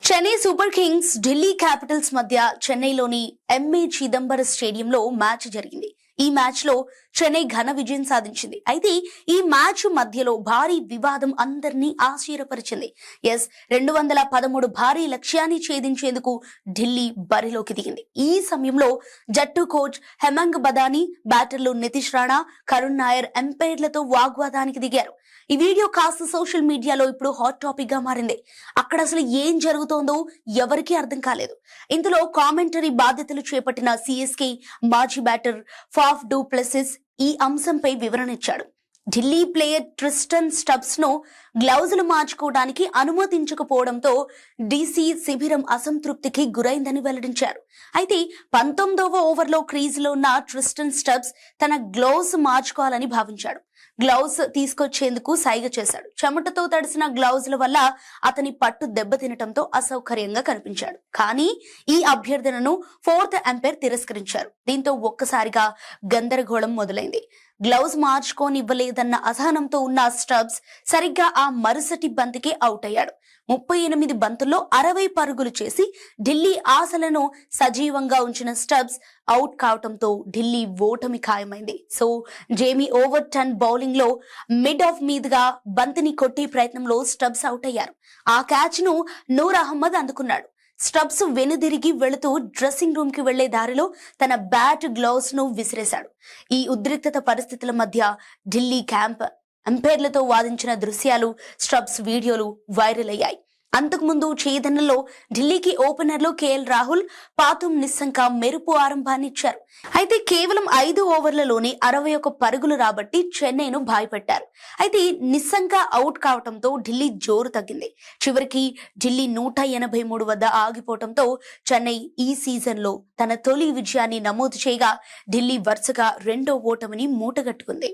Chennai super Kings Delhi Capitals మధ్య చెన్నైలోని MA Chidambaram స్టేడియంలో మ్యాచ్ జరిగింది. ఈ మ్యాచ్ లో చెన్నై ఘన విజయం సాధించింది. అయితే ఈ మ్యాచ్ మధ్యలో భారీ వివాదం అందరినీ ఆశ్చర్యపరిచింది. 213 భారీ లక్ష్యాన్ని ఛేదించేందుకు ఢిల్లీ బరిలోకి దిగింది. ఈ సమయంలో జట్టు కోచ్ హెమంగ్ బదాని, బ్యాటర్లు నితీష్ రాణా, కరుణ్ నాయర్ ఎంపైర్లతో వాగ్వాదానికి దిగారు. ఈ వీడియో కాస్త సోషల్ మీడియాలో ఇప్పుడు హాట్ టాపిక్ గా మారింది. అక్కడ అసలు ఏం జరుగుతోందో ఎవరికీ అర్థం కాలేదు. ఇందులో కామెంటరీ బాధ్యతలు చేపట్టిన సిఎస్కే మాజీ బ్యాటర్ ఫాఫ్ డు ప్లెసిస్ ఈ అంశంపై వివరణ ఇచ్చాడు. ఢిల్లీ ప్లేయర్ ట్రిస్టన్ స్టబ్స్ ను గ్లౌజులు మార్చుకోవడానికి అనుమతించకపోవడంతో డీసీ శిబిరం అసంతృప్తికి గురైందని వెల్లడించారు. అయితే 19వ ఓవర్లో క్రీజులో ఉన్న ట్రిస్టన్ స్టబ్స్ తన గ్లౌస్ మార్చుకోవాలని భావించాడు. గ్లౌస్ తీసుకొచ్చేందుకు సైగ చేశాడు. చెమటతో తడిసిన గ్లౌజుల వల్ల అతని పట్టు దెబ్బతినటంతో అసౌకర్యంగా కనిపించాడు. కానీ ఈ అభ్యర్థనను 4th అంపైర్ తిరస్కరించారు. దీంతో ఒక్కసారిగా గందరగోళం మొదలైంది. గ్లౌజ్ మార్చుకోనివ్వలేదన్న అసహనంతో ఉన్న స్టబ్స్ సరిగ్గా ఆ మరుసటి బంతికే అవుట్ అయ్యాడు. 38 బంతుల్లో 60 పరుగులు చేసి ఢిల్లీ ఆశలను సజీవంగా ఉంచిన స్టబ్స్ అవుట్ కావటంతో ఢిల్లీ ఓటమి ఖాయమైంది. సో జేమీ ఓవర్టన్ బౌలింగ్ లో మిడ్ ఆఫ్ మీదుగా బంతిని కొట్టే ప్రయత్నంలో స్టబ్స్ అవుట్ అయ్యారు. ఆ క్యాచ్ ను నూర్ అహ్మద్ అందుకున్నాడు. స్టబ్స్ వెనుదిరిగి వెళుతూ డ్రెస్సింగ్ రూమ్ కి వెళ్లే దారిలో తన బ్యాట్ గ్లౌస్ ను విసిరేశాడు. ఈ ఉద్రిక్తత పరిస్థితుల మధ్య ఢిల్లీ క్యాంప్ అంపైర్లతో వాదించిన దృశ్యాలు, స్టబ్స్ వీడియోలు వైరల్ అయ్యాయి. అంతకుముందు ఛేదనలో ఢిల్లీకి ఓపెనర్లు కేఎల్ రాహుల్, పాతుమ్ నిస్సంక మెరుపు ఆరంభాన్ని ఇచ్చారు. అయితే కేవలం 5 ఓవర్లలోనే 61 పరుగులు రాబట్టి చెన్నైను భయపెట్టారు. అయితే నిస్సంక అవుట్ కావడంతో ఢిల్లీ జోరు తగ్గింది. చివరికి ఢిల్లీ 183 వద్ద ఆగిపోవడంతో చెన్నై ఈ సీజన్ లో తన తొలి విజయాన్ని నమోదు చేయగా ఢిల్లీ వరుసగా 2వ ఓటమిని మూటగట్టుకుంది.